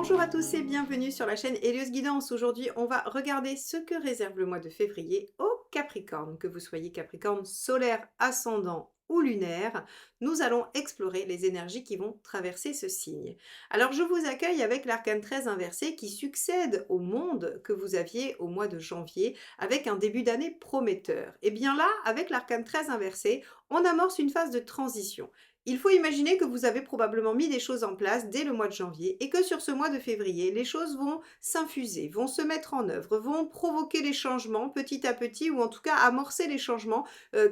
Bonjour à tous et bienvenue sur la chaîne Hélios Guidance. Aujourd'hui, on va regarder ce que réserve le mois de février au Capricorne. Que vous soyez Capricorne solaire, ascendant ou lunaire, nous allons explorer les énergies qui vont traverser ce signe. Alors, je vous accueille avec l'arcane 13 inversé qui succède au monde que vous aviez au mois de janvier avec un début d'année prometteur. Et bien là, avec l'arcane 13 inversé, on amorce une phase de transition. Il faut imaginer que vous avez probablement mis des choses en place dès le mois de janvier et que sur ce mois de février, les choses vont s'infuser, vont se mettre en œuvre, vont provoquer les changements petit à petit ou en tout cas amorcer les changements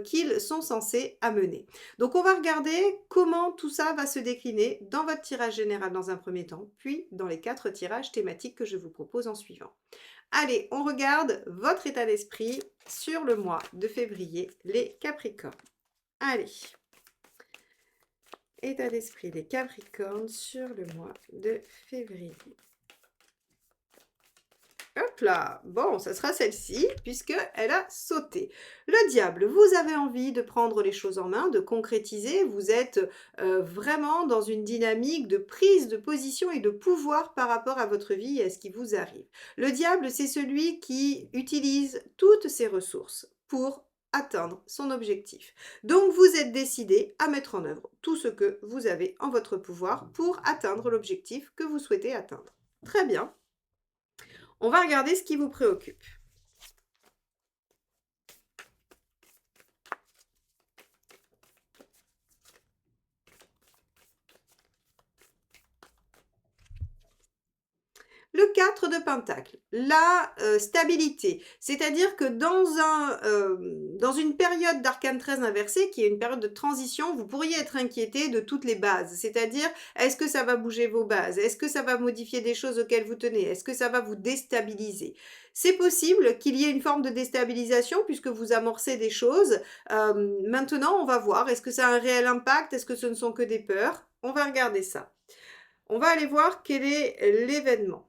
qu'ils sont censés amener. Donc on va regarder comment tout ça va se décliner dans votre tirage général dans un premier temps, puis dans les 4 tirages thématiques que je vous propose en suivant. Allez, on regarde votre état d'esprit sur le mois de février, les Capricornes. Allez. État d'esprit des Capricornes sur le mois de février. Hop là, bon, ça sera celle-ci, puisqu'elle a sauté. Le diable, vous avez envie de prendre les choses en main, de concrétiser, vous êtes vraiment dans une dynamique de prise de position et de pouvoir par rapport à votre vie et à ce qui vous arrive. Le diable, c'est celui qui utilise toutes ses ressources pour atteindre son objectif. Donc, vous êtes décidé à mettre en œuvre tout ce que vous avez en votre pouvoir pour atteindre l'objectif que vous souhaitez atteindre. Très bien. On va regarder ce qui vous préoccupe. Le 4 de Pentacle, la stabilité, c'est-à-dire que dans une période d'arcane 13 inversé, qui est une période de transition, vous pourriez être inquiété de toutes les bases, c'est-à-dire est-ce que ça va bouger vos bases, est-ce que ça va modifier des choses auxquelles vous tenez, est-ce que ça va vous déstabiliser. C'est possible qu'il y ait une forme de déstabilisation puisque vous amorcez des choses. Maintenant, on va voir, est-ce que ça a un réel impact, est-ce que ce ne sont que des peurs? On va regarder ça. On va aller voir quel est l'événement.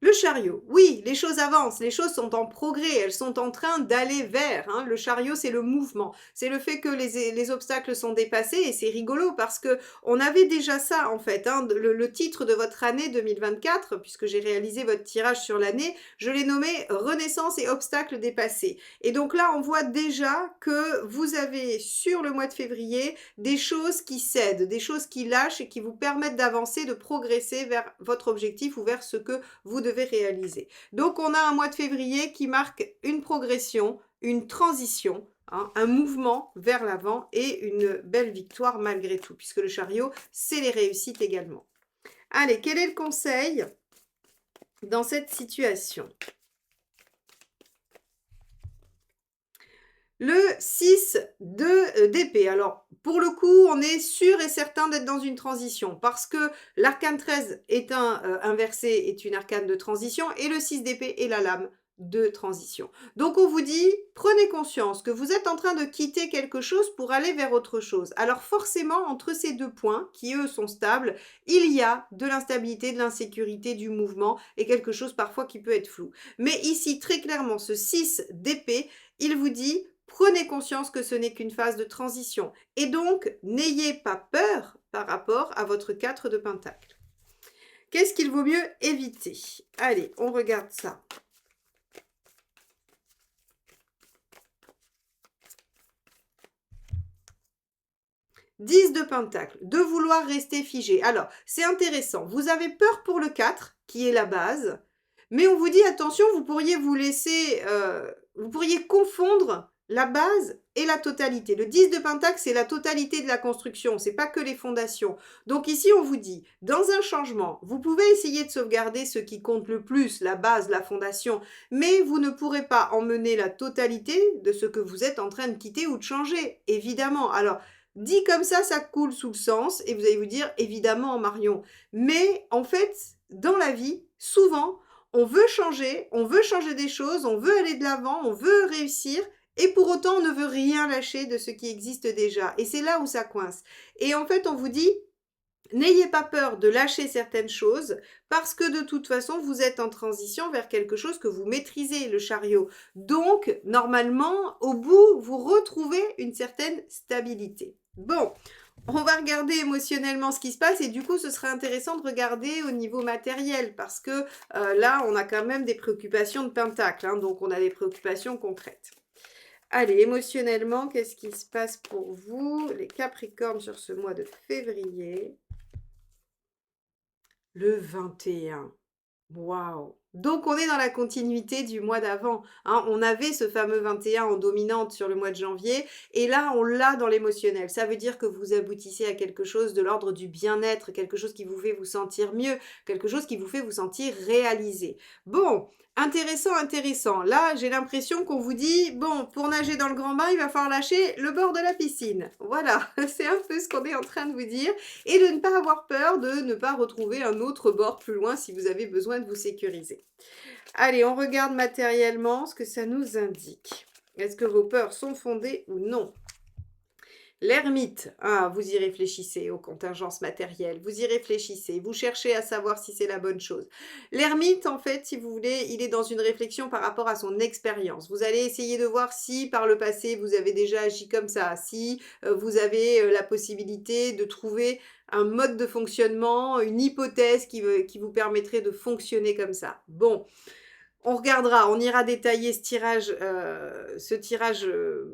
Le chariot, oui, les choses avancent, les choses sont en progrès, elles sont en train d'aller vers. Le chariot, c'est le mouvement, c'est le fait que les obstacles sont dépassés et c'est rigolo parce que on avait déjà ça en fait. Le titre de votre année 2024, puisque j'ai réalisé votre tirage sur l'année, je l'ai nommé Renaissance et obstacles dépassés. Et donc là, on voit déjà que vous avez sur le mois de février des choses qui cèdent, des choses qui lâchent et qui vous permettent d'avancer, de progresser vers votre objectif ou vers ce que vous devez réaliser. Donc on a un mois de février qui marque une progression, une transition, un mouvement vers l'avant et une belle victoire malgré tout, puisque le chariot, c'est les réussites également. Allez, quel est le conseil dans cette situation? Le 6 d'épée. Alors, pour le coup, on est sûr et certain d'être dans une transition parce que l'arcane 13 est inversé, est une arcane de transition et le 6 d'épée est la lame de transition. Donc, on vous dit, prenez conscience que vous êtes en train de quitter quelque chose pour aller vers autre chose. Alors, forcément, entre ces deux points, qui eux sont stables, il y a de l'instabilité, de l'insécurité, du mouvement et quelque chose parfois qui peut être flou. Mais ici, très clairement, ce 6 d'épée, il vous dit, prenez conscience que ce n'est qu'une phase de transition. Et donc, n'ayez pas peur par rapport à votre 4 de Pentacle. Qu'est-ce qu'il vaut mieux éviter? Allez, on regarde ça. « 10 de Pentacle, de vouloir rester figé. » Alors, c'est intéressant. Vous avez peur pour le 4, qui est la base, mais on vous dit, attention, vous pourriez vous laisser... vous pourriez confondre la base et la totalité. Le 10 de Pentacle, c'est la totalité de la construction, c'est pas que les fondations. Donc ici, on vous dit, dans un changement, vous pouvez essayer de sauvegarder ce qui compte le plus, la base, la fondation, mais vous ne pourrez pas emmener la totalité de ce que vous êtes en train de quitter ou de changer, évidemment. Alors, dit comme ça coule sous le sens, et vous allez vous dire, évidemment, Marion. Mais en fait, dans la vie, souvent, on veut changer des choses, on veut aller de l'avant, on veut réussir, et pour autant, on ne veut rien lâcher de ce qui existe déjà. Et c'est là où ça coince. Et en fait, on vous dit, N'ayez pas peur de lâcher certaines choses parce que de toute façon, vous êtes en transition vers quelque chose que vous maîtrisez, le chariot. Donc, normalement, au bout, vous retrouvez une certaine stabilité. Bon, on va regarder émotionnellement ce qui se passe et du coup, ce serait intéressant de regarder au niveau matériel parce que là, on a quand même des préoccupations de pentacle, hein, donc on a des préoccupations concrètes. Allez, émotionnellement, qu'est-ce qui se passe pour vous, les Capricornes, sur ce mois de février? Le 21. Waouh! Donc on est dans la continuité du mois d'avant, hein. On avait ce fameux 21 en dominante sur le mois de janvier et là, on l'a dans l'émotionnel. Ça veut dire que vous aboutissez à quelque chose de l'ordre du bien-être, quelque chose qui vous fait vous sentir mieux, quelque chose qui vous fait vous sentir réalisé. Bon, intéressant, intéressant. Là, j'ai l'impression qu'on vous dit: «Bon, pour nager dans le grand bain, il va falloir lâcher le bord de la piscine». Voilà, c'est un peu ce qu'on est en train de vous dire et de ne pas avoir peur de ne pas retrouver un autre bord plus loin si vous avez besoin de vous sécuriser. Allez, on regarde matériellement ce que ça nous indique. Est-ce que vos peurs sont fondées ou non? L'ermite, ah, vous y réfléchissez aux contingences matérielles, vous y réfléchissez, vous cherchez à savoir si c'est la bonne chose. L'ermite, en fait, si vous voulez, il est dans une réflexion par rapport à son expérience. Vous allez essayer de voir si par le passé vous avez déjà agi comme ça, si vous avez la possibilité de trouver un mode de fonctionnement, une hypothèse qui vous permettrait de fonctionner comme ça. Bon, on regardera, on ira détailler ce tirage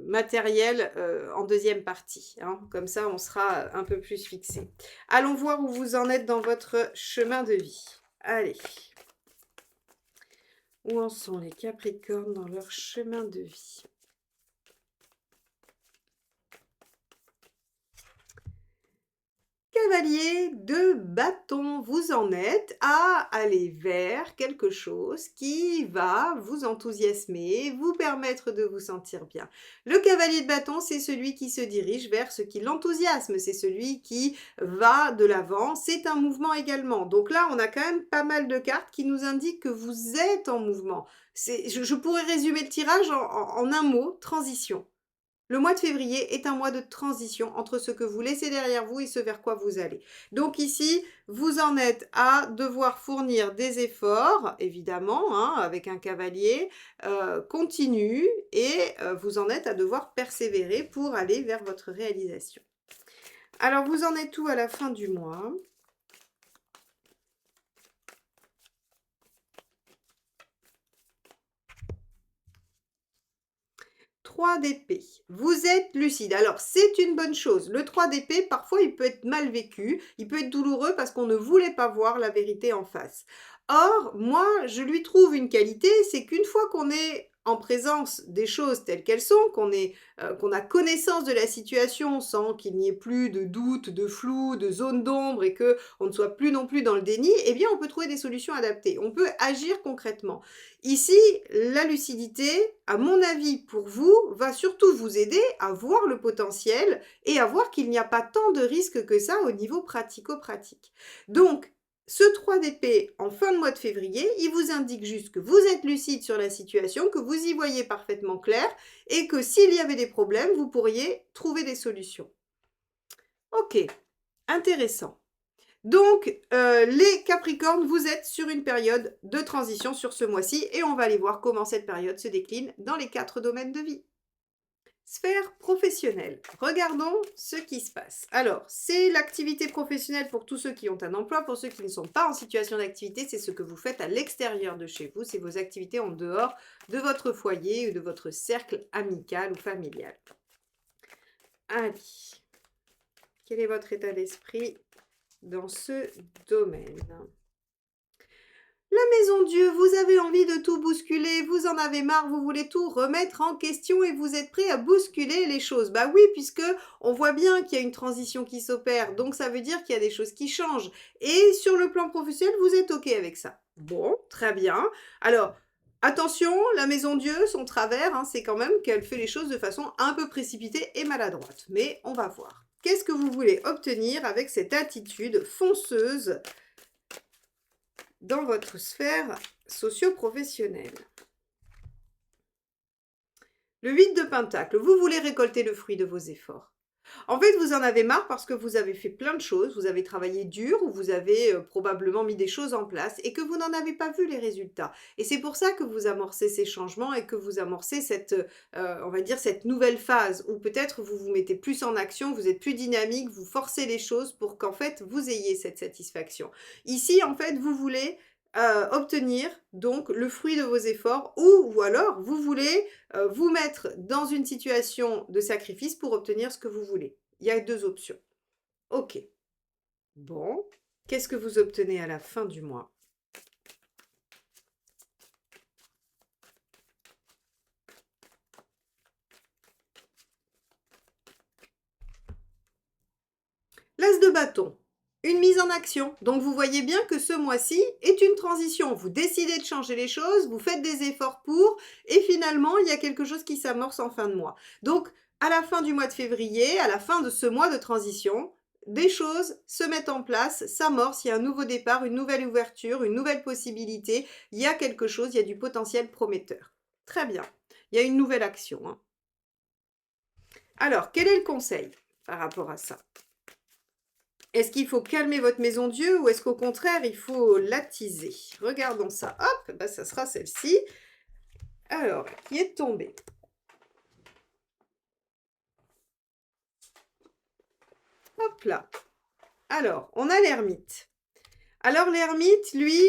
matériel en deuxième partie, hein. Comme ça, on sera un peu plus fixé. Allons voir où vous en êtes dans votre chemin de vie. Allez, où en sont les Capricornes dans leur chemin de vie? Cavalier de bâton, vous en êtes à aller vers quelque chose qui va vous enthousiasmer, vous permettre de vous sentir bien. Le cavalier de bâton, c'est celui qui se dirige vers ce qui l'enthousiasme, c'est celui qui va de l'avant, c'est un mouvement également. Donc là, on a quand même pas mal de cartes qui nous indiquent que vous êtes en mouvement. Je pourrais résumer le tirage en un mot, transition. Le mois de février est un mois de transition entre ce que vous laissez derrière vous et ce vers quoi vous allez. Donc ici, vous en êtes à devoir fournir des efforts, évidemment, hein, avec un cavalier, continu, et vous en êtes à devoir persévérer pour aller vers votre réalisation. Alors, vous en êtes où à la fin du mois? 3 d'épée. Vous êtes lucide. Alors, c'est une bonne chose. Le 3 d'épée, parfois, il peut être mal vécu, il peut être douloureux parce qu'on ne voulait pas voir la vérité en face. Or, moi, je lui trouve une qualité, c'est qu'une fois qu'on est en présence des choses telles qu'elles sont, qu'on a connaissance de la situation sans qu'il n'y ait plus de doute, de flou, de zone d'ombre et que on ne soit plus non plus dans le déni, eh bien, on peut trouver des solutions adaptées. On peut agir concrètement. Ici, la lucidité, à mon avis, pour vous, va surtout vous aider à voir le potentiel et à voir qu'il n'y a pas tant de risques que ça au niveau pratico-pratique. Donc, ce 3 d'épée en fin de mois de février, il vous indique juste que vous êtes lucide sur la situation, que vous y voyez parfaitement clair et que s'il y avait des problèmes, vous pourriez trouver des solutions. Ok, intéressant. Donc, les Capricornes, vous êtes sur une période de transition sur ce mois-ci et on va aller voir comment cette période se décline dans les 4 domaines de vie. Sphère professionnelle. Regardons ce qui se passe. Alors, c'est l'activité professionnelle pour tous ceux qui ont un emploi. Pour ceux qui ne sont pas en situation d'activité, c'est ce que vous faites à l'extérieur de chez vous. C'est vos activités en dehors de votre foyer ou de votre cercle amical ou familial. Allez, quel est votre état d'esprit dans ce domaine? La maison Dieu, vous avez envie de tout bousculer, vous en avez marre, vous voulez tout remettre en question et vous êtes prêt à bousculer les choses. Bah oui, puisque on voit bien qu'il y a une transition qui s'opère, donc ça veut dire qu'il y a des choses qui changent. Et sur le plan professionnel, vous êtes OK avec ça. Bon, très bien. Alors, attention, la maison Dieu, son travers, hein, c'est quand même qu'elle fait les choses de façon un peu précipitée et maladroite. Mais on va voir. Qu'est-ce que vous voulez obtenir avec cette attitude fonceuse dans votre sphère socio-professionnelle? Le 8 de Pentacle, vous voulez récolter le fruit de vos efforts. En fait, vous en avez marre parce que vous avez fait plein de choses, vous avez travaillé dur ou vous avez, probablement mis des choses en place et que vous n'en avez pas vu les résultats et c'est pour ça que vous amorcez ces changements et que vous amorcez cette, on va dire cette nouvelle phase où peut-être vous vous mettez plus en action, vous êtes plus dynamique, vous forcez les choses pour qu'en fait vous ayez cette satisfaction. Ici, en fait, vous voulez, obtenir donc le fruit de vos efforts ou alors vous voulez, vous mettre dans une situation de sacrifice pour obtenir ce que vous voulez. Il y a 2 options. OK. Bon. Qu'est-ce que vous obtenez à la fin du mois? L'as de bâton, une mise en action. Donc vous voyez bien que ce mois-ci est une transition. Vous décidez de changer les choses, vous faites des efforts pour et finalement, il y a quelque chose qui s'amorce en fin de mois. Donc à la fin du mois de février, à la fin de ce mois de transition, des choses se mettent en place, s'amorcent, il y a un nouveau départ, une nouvelle ouverture, une nouvelle possibilité, il y a quelque chose, il y a du potentiel prometteur. Très bien, il y a une nouvelle action, hein. Alors, quel est le conseil par rapport à ça? Est-ce qu'il faut calmer votre maison Dieu ou est-ce qu'au contraire, il faut l'attiser? Regardons ça. Hop, bah, ça sera celle-ci. Alors, qui est tombée? Hop là. Alors, on a l'ermite. Alors l'ermite, lui,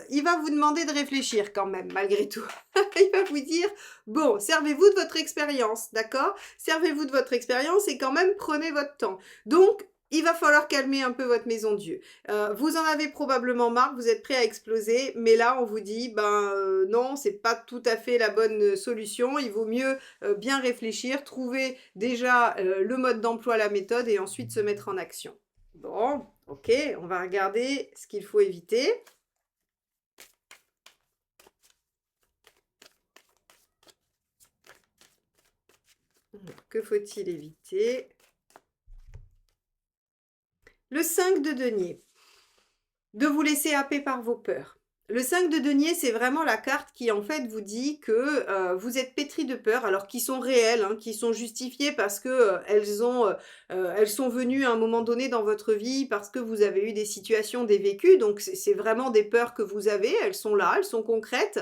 il va vous demander de réfléchir quand même, malgré tout. Il va vous dire: «Bon, servez-vous de votre expérience, d'accord? Servez-vous de votre expérience et quand même prenez votre temps». Donc, il va falloir calmer un peu votre maison Dieu. Vous en avez probablement marre, vous êtes prêt à exploser, mais là, on vous dit: «Ben, non, c'est pas tout à fait la bonne, solution. Il vaut mieux, bien réfléchir, trouver déjà, le mode d'emploi, la méthode et ensuite se mettre en action». Bon, OK, on va regarder ce qu'il faut éviter. Que faut-il éviter? Le 5 de denier, de vous laisser happer par vos peurs. Le 5 de denier, c'est vraiment la carte qui, en fait, vous dit que, vous êtes pétri de peurs, alors qui sont réelles, hein, qui sont justifiées parce que, elles sont venues à un moment donné dans votre vie, parce que vous avez eu des situations, des vécus, donc c'est vraiment des peurs que vous avez, elles sont là, elles sont concrètes.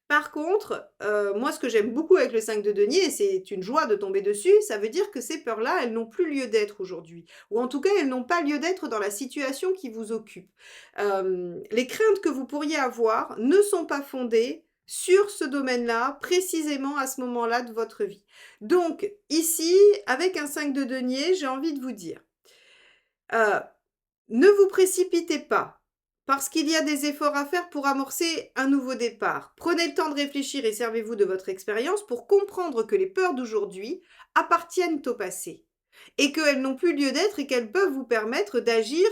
Par contre, moi ce que j'aime beaucoup avec le 5 de denier et c'est une joie de tomber dessus, ça veut dire que ces peurs-là, elles n'ont plus lieu d'être aujourd'hui. Ou en tout cas, elles n'ont pas lieu d'être dans la situation qui vous occupe. Les craintes que vous pourriez avoir ne sont pas fondées sur ce domaine-là, précisément à ce moment-là de votre vie. Donc ici, avec un 5 de denier, j'ai envie de vous dire, heu, ne vous précipitez pas, parce qu'il y a des efforts à faire pour amorcer un nouveau départ. Prenez le temps de réfléchir et servez-vous de votre expérience pour comprendre que les peurs d'aujourd'hui appartiennent au passé et qu'elles n'ont plus lieu d'être et qu'elles peuvent vous permettre d'agir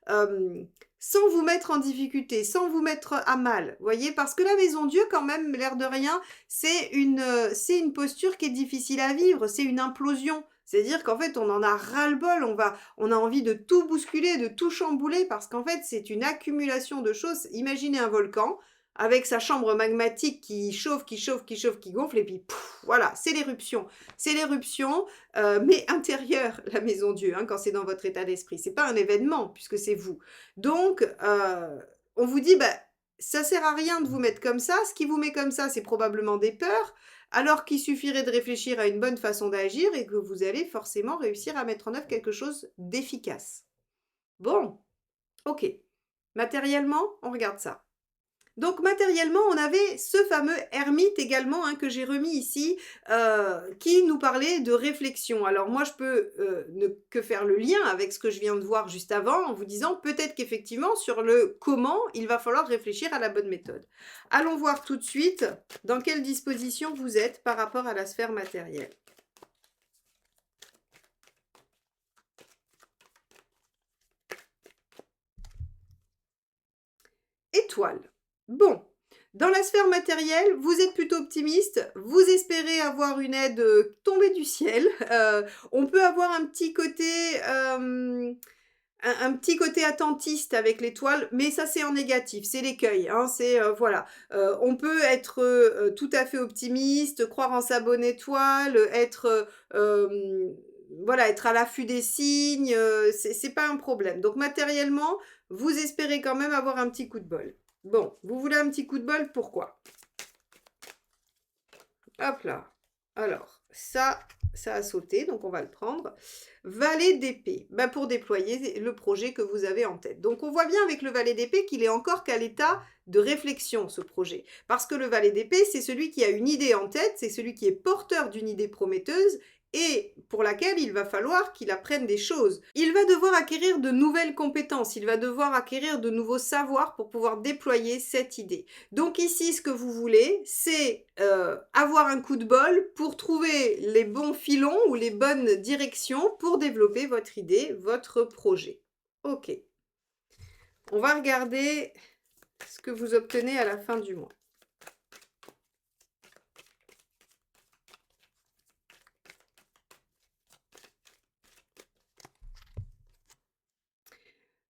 hem, sans vous mettre en difficulté, sans vous mettre à mal. Voyez? Parce que la maison Dieu quand même, l'air de rien, c'est une posture qui est difficile à vivre, c'est une implosion. C'est-à-dire qu'en fait, on en a ras-le-bol, on a envie de tout bousculer, de tout chambouler parce qu'en fait, c'est une accumulation de choses. Imaginez un volcan avec sa chambre magmatique qui chauffe, qui chauffe, qui chauffe, qui gonfle et puis pouf, voilà, c'est l'éruption. C'est l'éruption, mais intérieure, la maison Dieu, hein, quand c'est dans votre état d'esprit. C'est pas un événement puisque c'est vous. Donc, on vous dit: «Bah, ça sert à rien de vous mettre comme ça. Ce qui vous met comme ça, c'est probablement des peurs, alors qu'il suffirait de réfléchir à une bonne façon d'agir et que vous allez forcément réussir à mettre en œuvre quelque chose d'efficace». Bon, OK. Matériellement, on regarde ça. Donc matériellement, on avait ce fameux ermite également, hein, que j'ai remis ici, qui nous parlait de réflexion. Alors moi, je peux, ne que faire le lien avec ce que je viens de voir juste avant, en vous disant peut-être qu'effectivement sur le comment, il va falloir réfléchir à la bonne méthode. Allons voir tout de suite dans quelle disposition vous êtes par rapport à la sphère matérielle. Étoile. Bon, dans la sphère matérielle, vous êtes plutôt optimiste, vous espérez avoir une aide, tombée du ciel. On peut avoir un petit côté, un petit côté attentiste avec l'étoile, mais ça c'est en négatif, c'est l'écueil, hein, c'est, voilà. On peut être, tout à fait optimiste, croire en sa bonne étoile, être, voilà, être à l'affût des signes, c'est pas un problème. Donc matériellement, vous espérez quand même avoir un petit coup de bol. Bon, vous voulez un petit coup de bol, pourquoi? Hop là. Alors, ça a sauté, donc on va le prendre. Valet d'épée, bah, pour déployer le projet que vous avez en tête. Donc on voit bien avec le valet d'épée qu'il est encore qu'à l'état de réflexion, ce projet. Parce que le valet d'épée, c'est celui qui a une idée en tête, c'est celui qui est porteur d'une idée prometteuse et pour laquelle il va falloir qu'il apprenne des choses. Il va devoir acquérir de nouvelles compétences, il va devoir acquérir de nouveaux savoirs pour pouvoir déployer cette idée. Donc ici, ce que vous voulez, c'est avoir un coup de bol pour trouver les bons filons ou les bonnes directions pour développer votre idée, votre projet. Ok. On va regarder ce que vous obtenez à la fin du mois.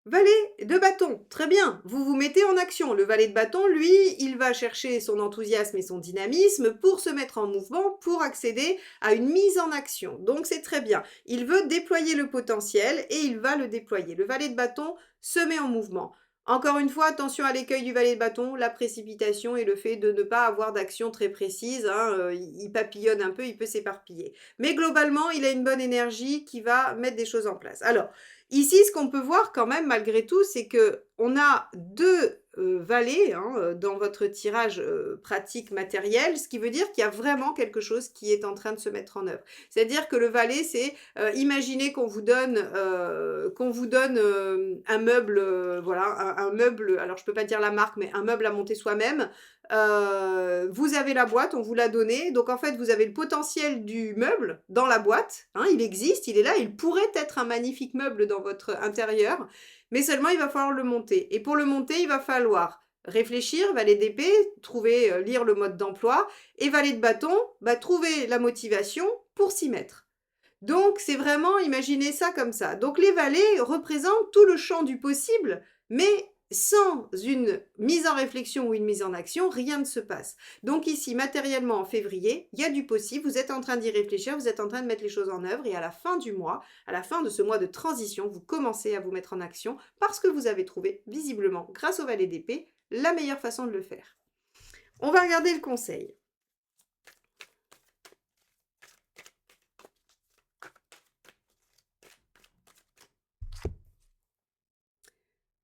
Valet de bâton, très bien, vous vous mettez en action. Le valet de bâton, lui, il va chercher son enthousiasme et son dynamisme pour se mettre en mouvement, pour accéder à une mise en action. Donc c'est très bien. Il veut déployer le potentiel et il va le déployer. Le valet de bâton se met en mouvement. Encore une fois, attention à l'écueil du valet de bâton, la précipitation et le fait de ne pas avoir d'action très précise. Il papillonne un peu, il peut s'éparpiller. Mais globalement, il a une bonne énergie qui va mettre des choses en place. Alors, ici, ce qu'on peut voir quand même malgré tout, c'est qu'on a deux valets dans votre tirage pratique matériel, ce qui veut dire qu'il y a vraiment quelque chose qui est en train de se mettre en œuvre. C'est-à-dire que le valet, c'est imaginez qu'on vous donne un meuble, voilà, un meuble, alors je ne peux pas dire la marque, mais un meuble à monter soi-même. Vous avez la boîte, on vous l'a donné, donc en fait vous avez le potentiel du meuble dans la boîte, il existe, il est là, il pourrait être un magnifique meuble dans votre intérieur, mais seulement il va falloir le monter. Et pour le monter, il va falloir réfléchir, valet d'épée, trouver, lire le mode d'emploi, et valet de bâton, trouver la motivation pour s'y mettre. Donc c'est vraiment, imaginez ça comme ça. Donc les valets représentent tout le champ du possible, mais sans une mise en réflexion ou une mise en action, rien ne se passe. Donc ici, matériellement, en février, il y a du possible, vous êtes en train d'y réfléchir, vous êtes en train de mettre les choses en œuvre, et à la fin du mois, à la fin de ce mois de transition, vous commencez à vous mettre en action parce que vous avez trouvé, visiblement, grâce au valet d'épée, la meilleure façon de le faire. On va regarder le conseil.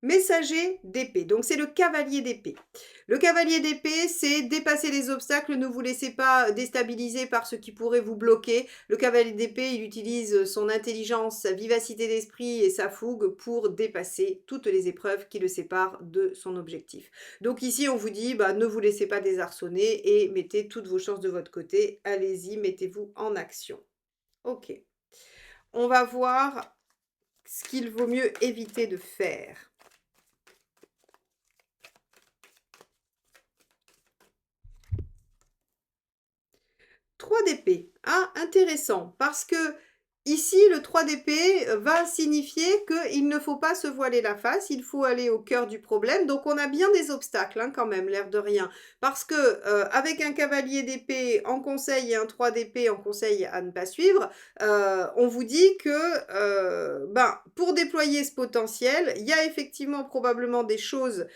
Messager d'épée, donc c'est le cavalier d'épée. Le cavalier d'épée, c'est dépasser les obstacles, ne vous laissez pas déstabiliser par ce qui pourrait vous bloquer. Le cavalier d'épée, il utilise son intelligence, sa vivacité d'esprit et sa fougue pour dépasser toutes les épreuves qui le séparent de son objectif. Donc ici, on vous dit, ne vous laissez pas désarçonner et mettez toutes vos chances de votre côté. Allez-y, mettez-vous en action. Ok. On va voir ce qu'il vaut mieux éviter de faire. 3 d'épée. Ah, intéressant, parce que ici, le 3 d'épée va signifier qu'il ne faut pas se voiler la face, il faut aller au cœur du problème. Donc, on a bien des obstacles quand même, l'air de rien. Parce que avec un cavalier d'épée en conseil et un 3 d'épée en conseil à ne pas suivre, on vous dit que pour déployer ce potentiel, il y a effectivement probablement des choses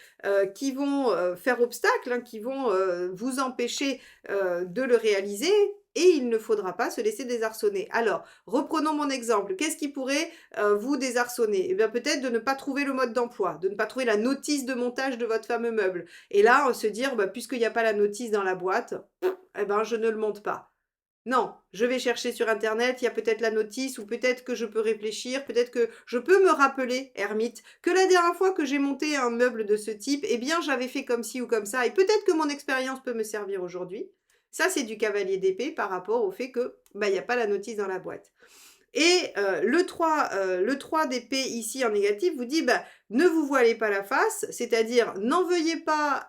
qui vont faire obstacle, qui vont vous empêcher de le réaliser, et il ne faudra pas se laisser désarçonner. Alors, reprenons mon exemple. Qu'est-ce qui pourrait vous désarçonner? Eh bien, peut-être de ne pas trouver le mode d'emploi, de ne pas trouver la notice de montage de votre fameux meuble. Et là, se dire, puisqu'il n'y a pas la notice dans la boîte, je ne le monte pas. Non, je vais chercher sur internet, il y a peut-être la notice, ou peut-être que je peux réfléchir, peut-être que je peux me rappeler, ermite, que la dernière fois que j'ai monté un meuble de ce type, eh bien j'avais fait comme ci ou comme ça, et peut-être que mon expérience peut me servir aujourd'hui. Ça, c'est du cavalier d'épée par rapport au fait que il n'y a pas la notice dans la boîte. Et le 3 d'épée ici en négatif vous dit ne vous voilez pas la face, c'est-à-dire n'en veuillez pas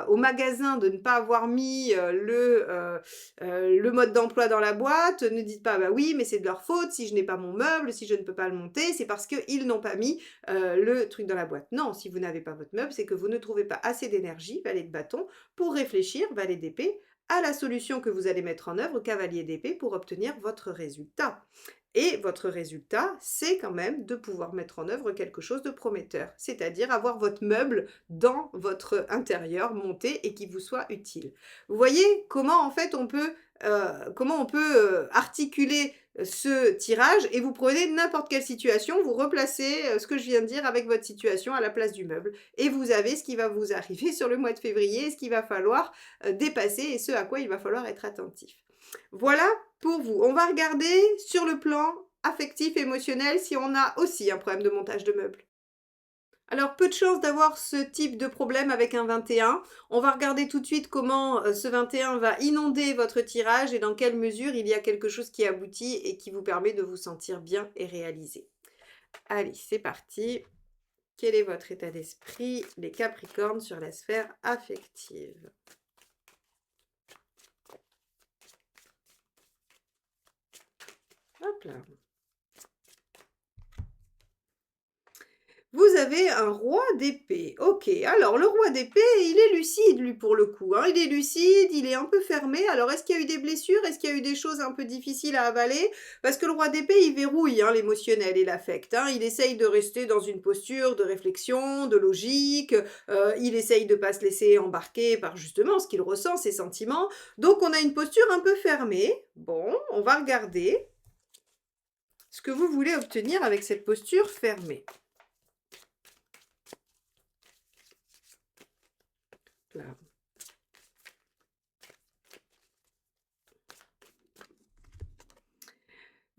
au magasin de ne pas avoir mis le mode d'emploi dans la boîte, ne dites pas oui mais c'est de leur faute si je n'ai pas mon meuble, si je ne peux pas le monter, c'est parce qu'ils n'ont pas mis le truc dans la boîte. Non, si vous n'avez pas votre meuble, c'est que vous ne trouvez pas assez d'énergie, valet de bâton, pour réfléchir, valet d'épée, à la solution que vous allez mettre en œuvre, cavalier d'épée, pour obtenir votre résultat. Et votre résultat, c'est quand même de pouvoir mettre en œuvre quelque chose de prometteur, c'est-à-dire avoir votre meuble dans votre intérieur monté et qui vous soit utile. Vous voyez comment en fait on peut articuler ce tirage et vous prenez n'importe quelle situation, vous replacez ce que je viens de dire avec votre situation à la place du meuble et vous avez ce qui va vous arriver sur le mois de février, ce qu'il va falloir dépasser et ce à quoi il va falloir être attentif. Voilà pour vous. On va regarder sur le plan affectif, émotionnel, si on a aussi un problème de montage de meubles. Alors, peu de chances d'avoir ce type de problème avec un 21. On va regarder tout de suite comment ce 21 va inonder votre tirage et dans quelle mesure il y a quelque chose qui aboutit et qui vous permet de vous sentir bien et réalisé. Allez, c'est parti. Quel est votre état d'esprit, les Capricornes, sur la sphère affective? Hop là. Vous avez un roi d'épée. OK, alors le roi d'épée, il est lucide lui pour le coup, hein. Il est lucide, il est un peu fermé. Alors est-ce qu'il y a eu des blessures? Est-ce qu'il y a eu des choses un peu difficiles à avaler? Parce que le roi d'épée, il verrouille, hein, l'émotionnel et l'affect, hein. Il essaye de rester dans une posture de réflexion, de logique, il essaye de pas se laisser embarquer par justement ce qu'il ressent, ses sentiments. Donc on a une posture un peu fermée. Bon, on va regarder ce que vous voulez obtenir avec cette posture fermée. Là.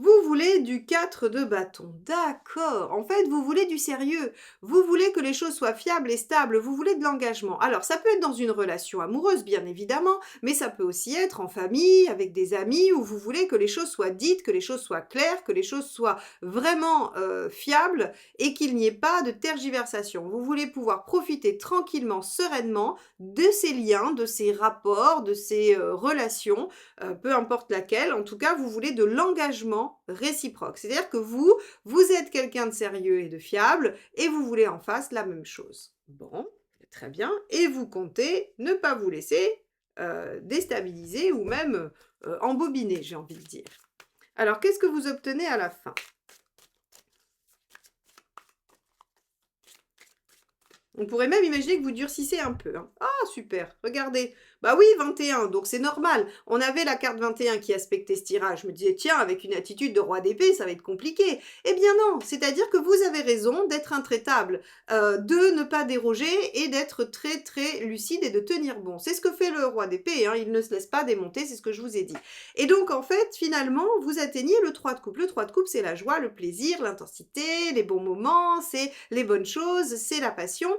Vous voulez du 4 de bâton, d'accord. En fait, vous voulez du sérieux. Vous voulez que les choses soient fiables et stables. Vous voulez de l'engagement. Alors, ça peut être dans une relation amoureuse, bien évidemment, mais ça peut aussi être en famille, avec des amis, où vous voulez que les choses soient dites, que les choses soient claires, que les choses soient vraiment fiables et qu'il n'y ait pas de tergiversation. Vous voulez pouvoir profiter tranquillement, sereinement de ces liens, de ces rapports, de ces relations, peu importe laquelle. En tout cas, vous voulez de l'engagement réciproque. C'est-à-dire que vous êtes quelqu'un de sérieux et de fiable et vous voulez en face la même chose. Bon, très bien. Et vous comptez ne pas vous laisser déstabiliser ou même embobiner, j'ai envie de dire. Alors, qu'est-ce que vous obtenez à la fin? On pourrait même imaginer que vous durcissez un peu, hein. Ah super, regardez. Bah oui, 21, donc c'est normal. On avait la carte 21 qui aspectait ce tirage. Je me disais, tiens, avec une attitude de roi d'épée, ça va être compliqué. Eh bien non, c'est-à-dire que vous avez raison d'être intraitable, de ne pas déroger et d'être très très lucide et de tenir bon. C'est ce que fait le roi d'épée, hein. Il ne se laisse pas démonter, c'est ce que je vous ai dit. Et donc en fait, finalement, vous atteignez le 3 de coupe. Le 3 de coupe, c'est la joie, le plaisir, l'intensité, les bons moments, c'est les bonnes choses, c'est la passion.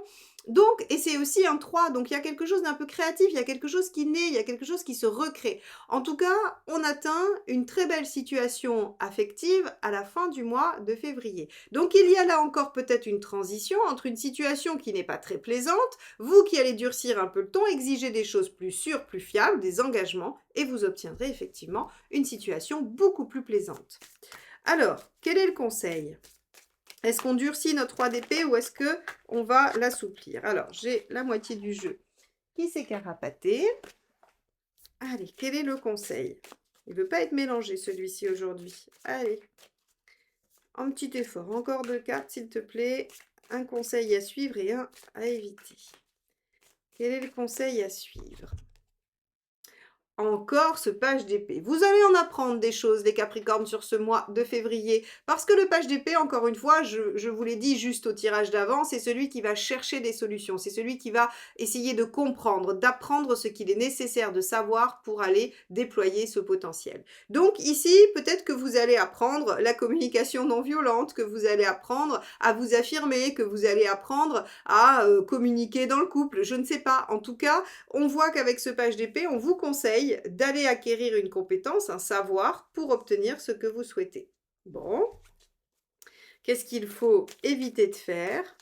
Donc, et c'est aussi un 3, donc il y a quelque chose d'un peu créatif, il y a quelque chose qui naît, il y a quelque chose qui se recrée. En tout cas, on atteint une très belle situation affective à la fin du mois de février. Donc il y a là encore peut-être une transition entre une situation qui n'est pas très plaisante, vous qui allez durcir un peu le ton, exiger des choses plus sûres, plus fiables, des engagements, et vous obtiendrez effectivement une situation beaucoup plus plaisante. Alors, quel est le conseil ? Est-ce qu'on durcit notre roi d'épée ou est-ce qu'on va l'assouplir? Alors, j'ai la moitié du jeu qui s'est carapaté. Allez, quel est le conseil? Il ne veut pas être mélangé celui-ci aujourd'hui. Allez, un petit effort. Encore 2 cartes, s'il te plaît. Un conseil à suivre et un à éviter. Quel est le conseil à suivre? Encore ce page d'épée. Vous allez en apprendre des choses, les Capricornes, sur ce mois de février. Parce que le page d'épée, encore une fois, je vous l'ai dit juste au tirage d'avant, c'est celui qui va chercher des solutions. C'est celui qui va essayer de comprendre, d'apprendre ce qu'il est nécessaire de savoir pour aller déployer ce potentiel. Donc ici, peut-être que vous allez apprendre la communication non violente, que vous allez apprendre à vous affirmer, que vous allez apprendre à communiquer dans le couple. Je ne sais pas. En tout cas, on voit qu'avec ce page d'épée, on vous conseille d'aller acquérir une compétence, un savoir, pour obtenir ce que vous souhaitez. Bon, qu'est-ce qu'il faut éviter de faire?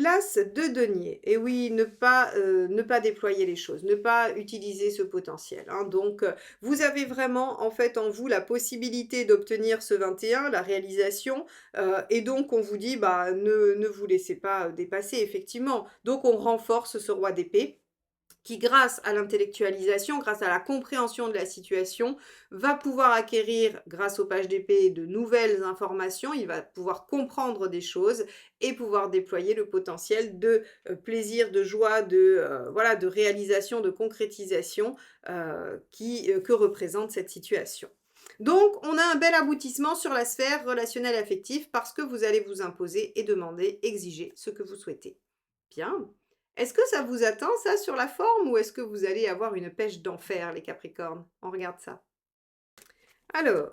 L'as de denier. Et oui, ne pas déployer les choses, ne pas utiliser ce potentiel, hein. Donc, vous avez vraiment, en fait, en vous, la possibilité d'obtenir ce 21, la réalisation, et donc on vous dit: «Bah, ne vous laissez pas, dépasser», effectivement. Donc on renforce ce roi d'épée qui, grâce à l'intellectualisation, grâce à la compréhension de la situation, va pouvoir acquérir, grâce aux pages d'épée, de nouvelles informations. Il va pouvoir comprendre des choses et pouvoir déployer le potentiel de plaisir, de joie, voilà, de réalisation, de concrétisation que représente cette situation. Donc, on a un bel aboutissement sur la sphère relationnelle affective parce que vous allez vous imposer et demander, exiger ce que vous souhaitez. Bien. Est-ce que ça vous atteint ça sur la forme ou est-ce que vous allez avoir une pêche d'enfer les Capricornes? On regarde ça. Alors,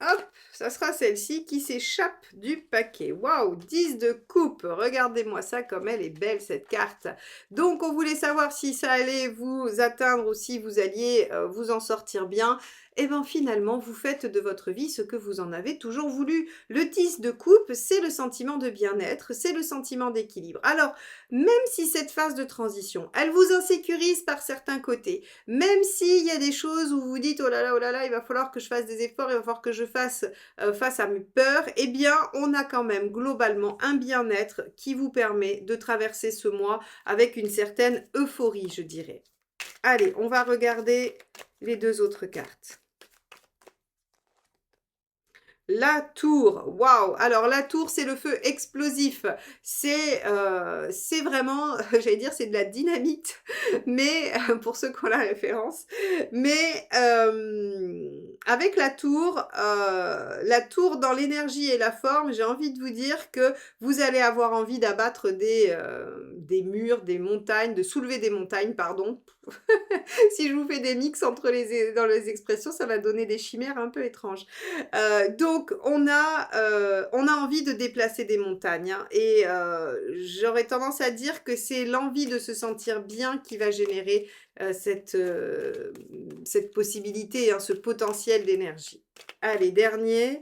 hop, ça sera celle-ci qui s'échappe du paquet. Waouh, 10 de coupe. Regardez-moi ça comme elle est belle cette carte. Donc on voulait savoir si ça allait vous atteindre ou si vous alliez vous en sortir bien. Et bien finalement, vous faites de votre vie ce que vous en avez toujours voulu. Le 10 de coupe, c'est le sentiment de bien-être, c'est le sentiment d'équilibre. Alors, même si cette phase de transition, elle vous insécurise par certains côtés, même s'il y a des choses où vous dites: oh là là, il va falloir que je fasse des efforts, il va falloir que je fasse face à mes peurs», eh bien, on a quand même globalement un bien-être qui vous permet de traverser ce mois avec une certaine euphorie, je dirais. Allez, on va regarder les 2 autres cartes. La tour, waouh! Alors la tour, c'est le feu explosif. C'est vraiment, j'allais dire, c'est de la dynamite, mais pour ceux qui ont la référence. Mais avec la tour dans l'énergie et la forme, j'ai envie de vous dire que vous allez avoir envie d'abattre des murs, des montagnes, de soulever des montagnes, pardon. Si je vous fais des mix entre dans les expressions, ça va donner des chimères un peu étranges. Donc on a envie de déplacer des montagnes, hein, et j'aurais tendance à dire que c'est l'envie de se sentir bien qui va générer, cette possibilité, hein, ce potentiel d'énergie. Allez, dernier.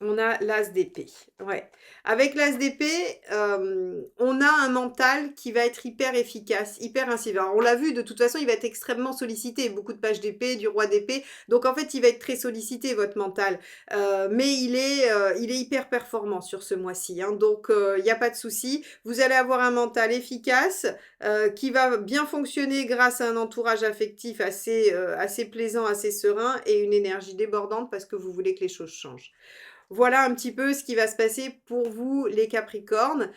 On a l'as d'épée, ouais. Avec l'as d'épée, on a un mental qui va être hyper efficace, hyper incisif. Alors on l'a vu, de toute façon, il va être extrêmement sollicité. Beaucoup de pages d'épée, du roi d'épée. Donc en fait, il va être très sollicité, votre mental. Mais il est hyper performant sur ce mois-ci, hein. Donc il y a pas de souci. Vous allez avoir un mental efficace, qui va bien fonctionner grâce à un entourage affectif assez plaisant, assez serein et une énergie débordante parce que vous voulez que les choses changent. Voilà un petit peu ce qui va se passer pour vous les Capricornes.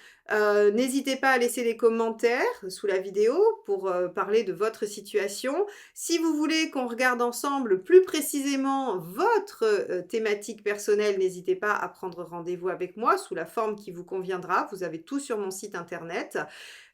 N'hésitez pas à laisser des commentaires sous la vidéo pour, parler de votre situation. Si vous voulez qu'on regarde ensemble plus précisément votre, thématique personnelle, n'hésitez pas à prendre rendez-vous avec moi sous la forme qui vous conviendra. Vous avez tout sur mon site internet.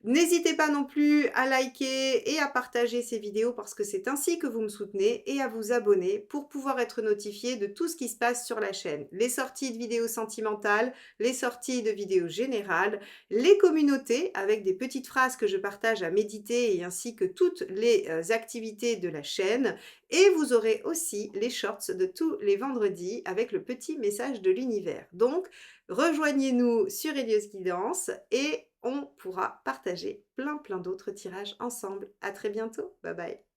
N'hésitez pas non plus à liker et à partager ces vidéos parce que c'est ainsi que vous me soutenez, et à vous abonner pour pouvoir être notifié de tout ce qui se passe sur la chaîne. Les sorties de vidéos sentimentales, les sorties de vidéos générales, les communautés avec des petites phrases que je partage à méditer et ainsi que toutes les activités de la chaîne. Et vous aurez aussi les shorts de tous les vendredis avec le petit message de l'univers. Donc, rejoignez-nous sur Helios Guidance et on pourra partager plein d'autres tirages ensemble. À très bientôt. Bye bye.